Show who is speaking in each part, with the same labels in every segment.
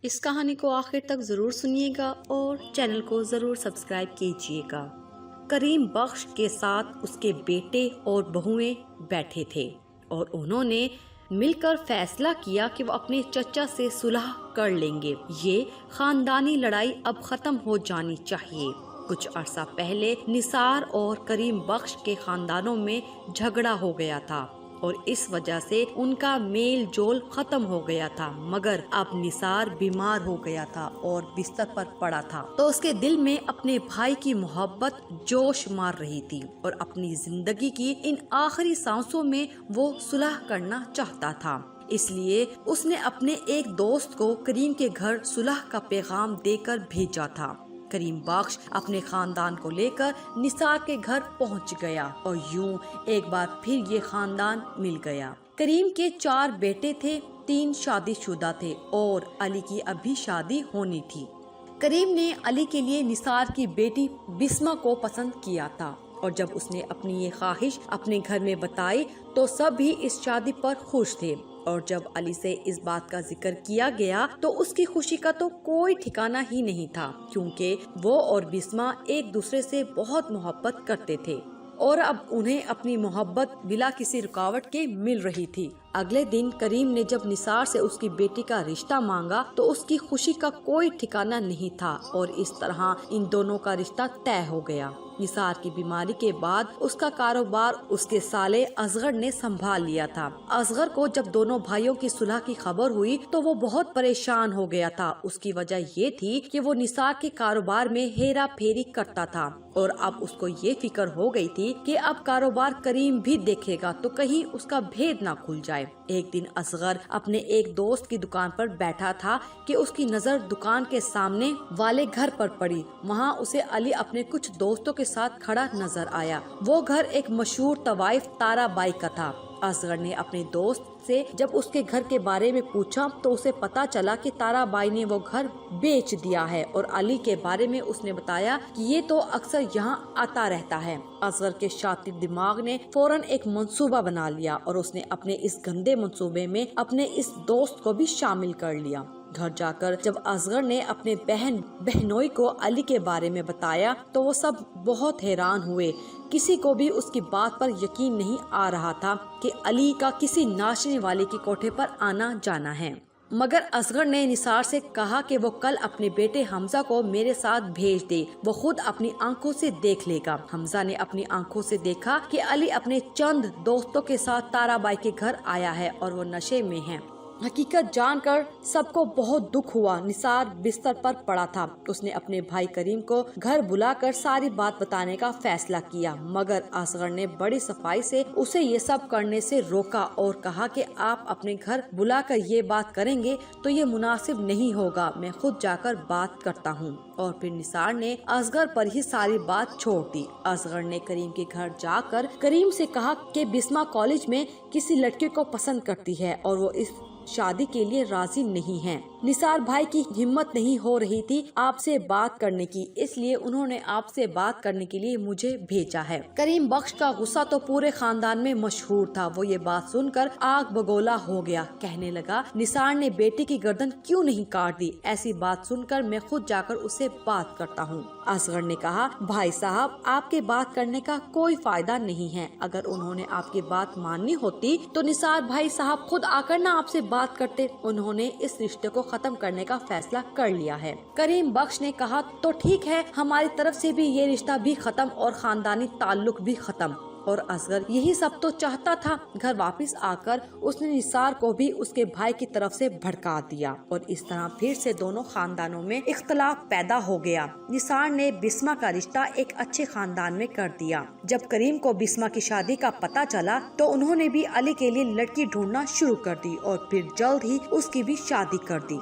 Speaker 1: اس کہانی کو آخر تک ضرور سنیے گا اور چینل کو ضرور سبسکرائب کیجیے گا۔ کریم بخش کے ساتھ اس کے بیٹے اور بہویں بیٹھے تھے اور انہوں نے مل کر فیصلہ کیا کہ وہ اپنے چچا سے صلح کر لیں گے۔ یہ خاندانی لڑائی اب ختم ہو جانی چاہیے۔ کچھ عرصہ پہلے نثار اور کریم بخش کے خاندانوں میں جھگڑا ہو گیا تھا اور اس وجہ سے ان کا میل جول ختم ہو گیا تھا، مگر اب نثار بیمار ہو گیا تھا اور بستر پر پڑا تھا تو اس کے دل میں اپنے بھائی کی محبت جوش مار رہی تھی اور اپنی زندگی کی ان آخری سانسوں میں وہ صلح کرنا چاہتا تھا۔ اس لیے اس نے اپنے ایک دوست کو کریم کے گھر صلح کا پیغام دے کر بھیجا تھا۔ کریم بخش اپنے خاندان کو لے کر نثار کے گھر پہنچ گیا اور یوں ایک بار پھر یہ خاندان مل گیا۔ کریم کے 4 بیٹے تھے، 3 شادی شدہ تھے اور علی کی ابھی شادی ہونی تھی۔ کریم نے علی کے لیے نثار کی بیٹی بسمہ کو پسند کیا تھا اور جب اس نے اپنی یہ خواہش اپنے گھر میں بتائی تو سب بھی اس شادی پر خوش تھے، اور جب علی سے اس بات کا ذکر کیا گیا تو اس کی خوشی کا تو کوئی ٹھکانہ ہی نہیں تھا، کیونکہ وہ اور بسمہ ایک دوسرے سے بہت محبت کرتے تھے اور اب انہیں اپنی محبت بلا کسی رکاوٹ کے مل رہی تھی۔ اگلے دن کریم نے جب نثار سے اس کی بیٹی کا رشتہ مانگا تو اس کی خوشی کا کوئی ٹھکانہ نہیں تھا اور اس طرح ان دونوں کا رشتہ طے ہو گیا۔ نثار کی بیماری کے بعد اس کا کاروبار اس کے سالے اصغر نے سنبھال لیا تھا۔ اصغر کو جب دونوں بھائیوں کی صلح کی خبر ہوئی تو وہ بہت پریشان ہو گیا تھا۔ اس کی وجہ یہ تھی کہ وہ نثار کے کاروبار میں ہیرا پھیری کرتا تھا اور اب اس کو یہ فکر ہو گئی تھی کہ اب کاروبار کریم بھی دیکھے گا تو کہیں اس کا بھید نہ کھل جائے۔ ایک دن اصغر اپنے ایک دوست کی دکان پر بیٹھا تھا کہ اس کی نظر دکان کے سامنے والے گھر پر پڑی۔ وہاں اسے علی اپنے کچھ دوستوں کے ساتھ کھڑا نظر آیا۔ وہ گھر ایک مشہور طوائف تارا بائی کا تھا۔ اصغر نے اپنے دوست سے جب اس کے گھر کے بارے میں پوچھا تو اسے پتا چلا کہ تارا بائی نے وہ گھر بیچ دیا ہے اور علی کے بارے میں اس نے بتایا کہ یہ تو اکثر یہاں آتا رہتا ہے۔ اصغر کے شاطر دماغ نے فوراً ایک منصوبہ بنا لیا اور اس نے اپنے اس گندے منصوبے میں اپنے اس دوست کو بھی شامل کر لیا۔ گھر جا کر جب اصغر نے اپنے بہنوئی کو علی کے بارے میں بتایا تو وہ سب بہت حیران ہوئے۔ کسی کو بھی اس کی بات پر یقین نہیں آ رہا تھا کہ علی کا کسی ناچنے والے کے کوٹھے پر آنا جانا ہے، مگر اصغر نے نثار سے کہا کہ وہ کل اپنے بیٹے حمزہ کو میرے ساتھ بھیج دے، وہ خود اپنی آنکھوں سے دیکھ لے گا۔ حمزہ نے اپنی آنکھوں سے دیکھا کہ علی اپنے چند دوستوں کے ساتھ تارا بائی کے گھر آیا ہے اور وہ نشے میں ہے۔ حقیقت جان کر سب کو بہت دکھ ہوا۔ نثار بستر پر پڑا تھا۔ اس نے اپنے بھائی کریم کو گھر بلا کر ساری بات بتانے کا فیصلہ کیا، مگر اصغر نے بڑی صفائی سے اسے یہ سب کرنے سے روکا اور کہا کہ آپ اپنے گھر بلا کر یہ بات کریں گے تو یہ مناسب نہیں ہوگا، میں خود جا کر بات کرتا ہوں۔ اور پھر نثار نے اصغر پر ہی ساری بات چھوڑ دی۔ اصغر نے کریم کے گھر جا کر کریم سے کہا کہ بسمہ کالج میں کسی لڑکے کو پسند کرتی ہے اور وہ اس شادی کے لیے راضی نہیں ہے۔ نثار بھائی کی ہمت نہیں ہو رہی تھی آپ سے بات کرنے کی، اس لیے انہوں نے آپ سے بات کرنے کے لیے مجھے بھیجا ہے۔ کریم بخش کا غصہ تو پورے خاندان میں مشہور تھا۔ وہ یہ بات سن کر آگ بگولا ہو گیا، کہنے لگا نثار نے بیٹی کی گردن کیوں نہیں کاٹ دی؟ ایسی بات سن کر میں خود جا کر اسے بات کرتا ہوں۔ اصغر نے کہا بھائی صاحب آپ کے بات کرنے کا کوئی فائدہ نہیں ہے، اگر انہوں نے آپ کی بات ماننی ہوتی تو نثار بھائی صاحب خود آ کر نہ آپ سے بات کرتے۔ انہوں نے اس رشتے کو ختم کرنے کا فیصلہ کر لیا ہے۔ کریم بخش نے کہا تو ٹھیک ہے، ہماری طرف سے بھی یہ رشتہ بھی ختم اور خاندانی تعلق بھی ختم۔ اور اصغر یہی سب تو چاہتا تھا۔ گھر واپس آ کر اس نے نثار کو بھی اس کے بھائی کی طرف سے بھڑکا دیا اور اس طرح پھر سے دونوں خاندانوں میں اختلاف پیدا ہو گیا۔ نثار نے بسمہ کا رشتہ ایک اچھے خاندان میں کر دیا۔ جب کریم کو بسمہ کی شادی کا پتہ چلا تو انہوں نے بھی علی کے لیے لڑکی ڈھونڈنا شروع کر دی اور پھر جلد ہی اس کی بھی شادی کر دی۔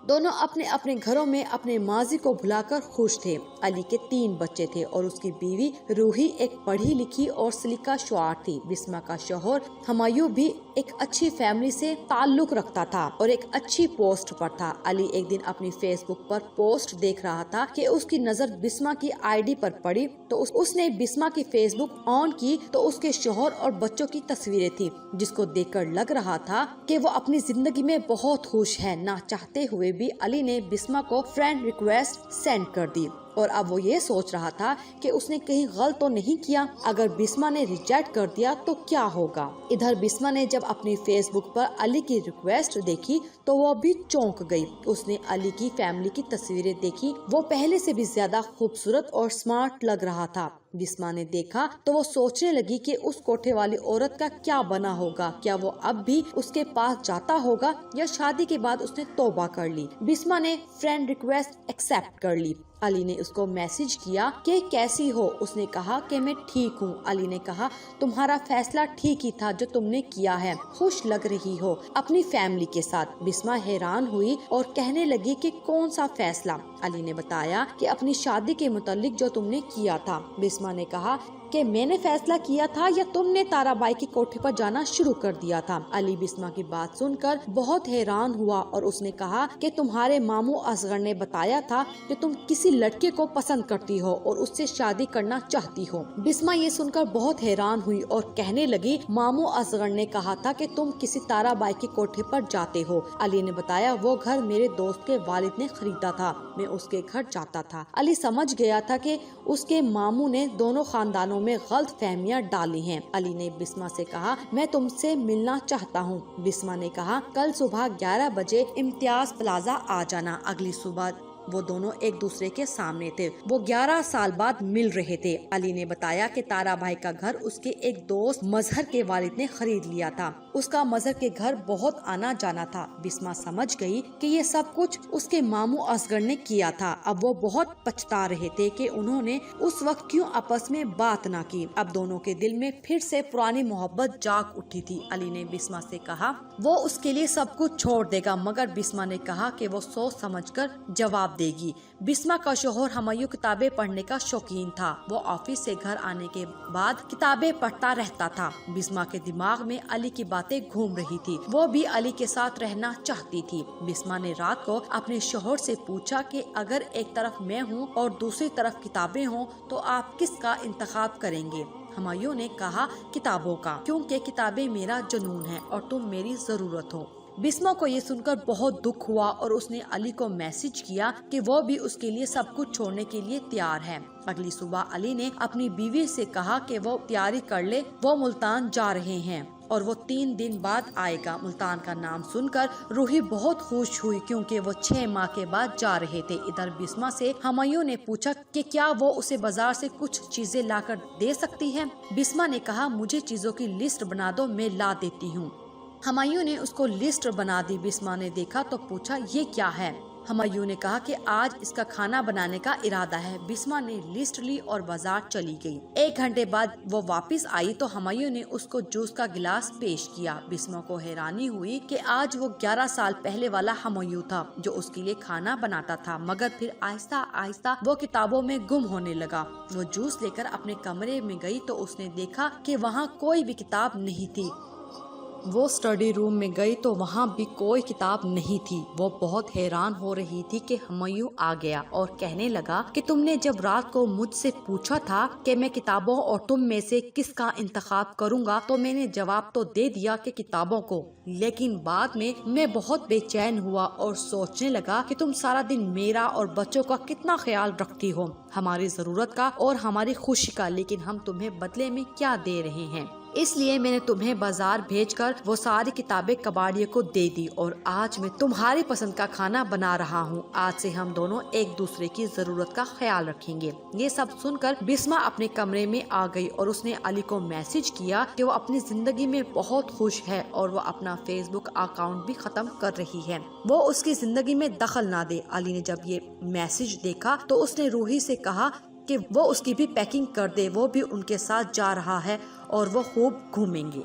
Speaker 1: دونوں اپنے اپنے گھروں میں اپنے ماضی کو بھلا کر خوش تھے۔ علی کے 3 بچے تھے اور اس کی بیوی روحی ایک پڑھی لکھی اور سلیقہ شعار تھی۔ بسمہ کا شوہر ہمایوں بھی ایک اچھی فیملی سے تعلق رکھتا تھا اور ایک اچھی پوسٹ پر تھا۔ علی ایک دن اپنی فیس بک پر پوسٹ دیکھ رہا تھا کہ اس کی نظر بسمہ کی آئی ڈی پر پڑی تو اس نے بسمہ کی فیس بک آن کی تو اس کے شوہر اور بچوں کی تصویریں تھی، جس کو دیکھ کر لگ رہا تھا کہ وہ اپنی زندگی میں بہت خوش ہے۔ نہ چاہتے ہوئے ہوئے بھی علی نے بسما کو فرینڈ ریکویسٹ سینڈ کر دی اور اب وہ یہ سوچ رہا تھا کہ اس نے کہیں غلط تو نہیں کیا، اگر بسما نے ریجیکٹ کر دیا تو کیا ہوگا۔ ادھر بسما نے جب اپنی فیس بک پر علی کی ریکویسٹ دیکھی تو وہ بھی چونک گئی۔ اس نے علی کی فیملی کی تصویریں دیکھی، وہ پہلے سے بھی زیادہ خوبصورت اور سمارٹ لگ رہا تھا۔ بسما نے دیکھا تو وہ سوچنے لگی کہ اس کوٹھے والی عورت کا کیا بنا ہوگا، کیا وہ اب بھی اس کے پاس جاتا ہوگا یا شادی کے بعد اس نے توبہ کر لی۔ بسما نے فرینڈ ریکویسٹ ایکسپٹ کر لی۔ علی نے اس کو میسج کیا کہ کیسی ہو، اس نے کہا کہ میں ٹھیک ہوں۔ علی نے کہا تمہارا فیصلہ ٹھیک ہی تھا جو تم نے کیا ہے، خوش لگ رہی ہو اپنی فیملی کے ساتھ۔ بسما حیران ہوئی اور کہنے لگی کہ کون سا فیصلہ؟ علی نے بتایا کہ اپنی شادی کے متعلق جو تم نے کیا تھا۔ بسما نے کہا کہ میں نے فیصلہ کیا تھا یا تم نے تارا بائی کی کوٹھی پر جانا شروع کر دیا تھا؟ علی بسما کی بات سن کر بہت حیران ہوا اور اس نے کہا کہ تمہارے ماموں اصغر نے بتایا تھا کہ تم کسی لڑکے کو پسند کرتی ہو اور اس سے شادی کرنا چاہتی ہو۔ بسما یہ سن کر بہت حیران ہوئی اور کہنے لگی ماموں اصغر نے کہا تھا کہ تم کسی تارا بائی کی کوٹھی پر جاتے ہو۔ علی نے بتایا وہ گھر میرے دوست کے والد نے خریدا تھا، میں اس کے گھر جاتا تھا۔ علی سمجھ گیا تھا کہ اس کے ماموں نے دونوں خاندانوں میں غلط فہمیاں ڈالی ہیں۔ علی نے بسما سے کہا میں تم سے ملنا چاہتا ہوں۔ بسما نے کہا کل صبح 11 بجے امتیاز پلازا آ جانا۔ اگلی صبح وہ دونوں ایک دوسرے کے سامنے تھے، وہ 11 سال بعد مل رہے تھے۔ علی نے بتایا کہ تارا بھائی کا گھر اس کے ایک دوست مظہر کے والد نے خرید لیا تھا، اس کا مظہر کے گھر بہت آنا جانا تھا۔ بسما سمجھ گئی کہ یہ سب کچھ اس کے ماموں اصغر نے کیا تھا۔ اب وہ بہت پچھتا رہے تھے کہ انہوں نے اس وقت کیوں آپس میں بات نہ کی۔ اب دونوں کے دل میں پھر سے پرانی محبت جاگ اٹھی تھی۔ علی نے بسما سے کہا وہ اس کے لیے سب کچھ چھوڑ دے گا، مگر بسما نے کہا کہ وہ سوچ سمجھ کر جواب دے گی۔ بسما کا شوہر ہمایوں کتابیں پڑھنے کا شوقین تھا، وہ آفس سے گھر آنے کے بعد کتابیں پڑھتا رہتا تھا۔ بسما کے دماغ میں علی کی باتیں گھوم رہی تھی، وہ بھی علی کے ساتھ رہنا چاہتی تھی۔ بسما نے رات کو اپنے شوہر سے پوچھا کہ اگر ایک طرف میں ہوں اور دوسری طرف کتابیں ہوں تو آپ کس کا انتخاب کریں گے؟ ہمایوں نے کہا کتابوں کا، کیونکہ کتابیں میرا جنون ہے اور تم میری ضرورت ہو۔ بسما کو یہ سن کر بہت دکھ ہوا اور اس نے علی کو میسج کیا کہ وہ بھی اس کے لیے سب کچھ چھوڑنے کے لیے تیار ہے۔ اگلی صبح علی نے اپنی بیوی سے کہا کہ وہ تیاری کر لے، وہ ملتان جا رہے ہیں اور وہ 3 دن بعد آئے گا۔ ملتان کا نام سن کر روحی بہت خوش ہوئی کیونکہ وہ 6 ماہ کے بعد جا رہے تھے۔ ادھر بسما سے ہمایوں نے پوچھا کہ کیا وہ اسے بازار سے کچھ چیزیں لا کر دے سکتی ہے؟ بسما نے کہا مجھے چیزوں کی لسٹ بنا دو، میں لا دیتی ہوں۔ ہمایوں نے اس کو لسٹ بنا دی۔ بسما نے دیکھا تو پوچھا یہ کیا ہے؟ ہمایوں نے کہا کہ آج اس کا کھانا بنانے کا ارادہ ہے۔ بسما نے لسٹ لی اور بازار چلی گئی۔ 1 گھنٹے بعد وہ واپس آئی تو ہمایوں نے اس کو جوس کا گلاس پیش کیا۔ بسما کو حیرانی ہوئی کہ آج وہ 11 سال پہلے والا ہمایوں تھا جو اس کے لیے کھانا بناتا تھا، مگر پھر آہستہ آہستہ وہ کتابوں میں گم ہونے لگا۔ وہ جوس لے کر اپنے کمرے میں گئی تو اس نے دیکھا کہ وہاں کوئی بھی کتاب نہیں تھی۔ وہ اسٹڈی روم میں گئی تو وہاں بھی کوئی کتاب نہیں تھی۔ وہ بہت حیران ہو رہی تھی کہ ہمایوں آ گیا اور کہنے لگا کہ تم نے جب رات کو مجھ سے پوچھا تھا کہ میں کتابوں اور تم میں سے کس کا انتخاب کروں گا تو میں نے جواب تو دے دیا کہ کتابوں کو، لیکن بعد میں بہت بے چین ہوا اور سوچنے لگا کہ تم سارا دن میرا اور بچوں کا کتنا خیال رکھتی ہو، ہماری ضرورت کا اور ہماری خوشی کا، لیکن ہم تمہیں بدلے میں کیا دے رہے ہیں؟ اس لیے میں نے تمہیں بازار بھیج کر وہ ساری کتابیں کباڑیے کو دے دی اور آج میں تمہاری پسند کا کھانا بنا رہا ہوں۔ آج سے ہم دونوں ایک دوسرے کی ضرورت کا خیال رکھیں گے۔ یہ سب سن کر بسما اپنے کمرے میں آ گئی اور اس نے علی کو میسج کیا کہ وہ اپنی زندگی میں بہت خوش ہے اور وہ اپنا فیس بک اکاؤنٹ بھی ختم کر رہی ہے، وہ اس کی زندگی میں دخل نہ دے۔ علی نے جب یہ میسج دیکھا تو اس نے روحی سے کہا کہ وہ اس کی بھی پیکنگ کر دے، وہ بھی ان کے ساتھ جا رہا ہے اور وہ خوب گھومیں گے۔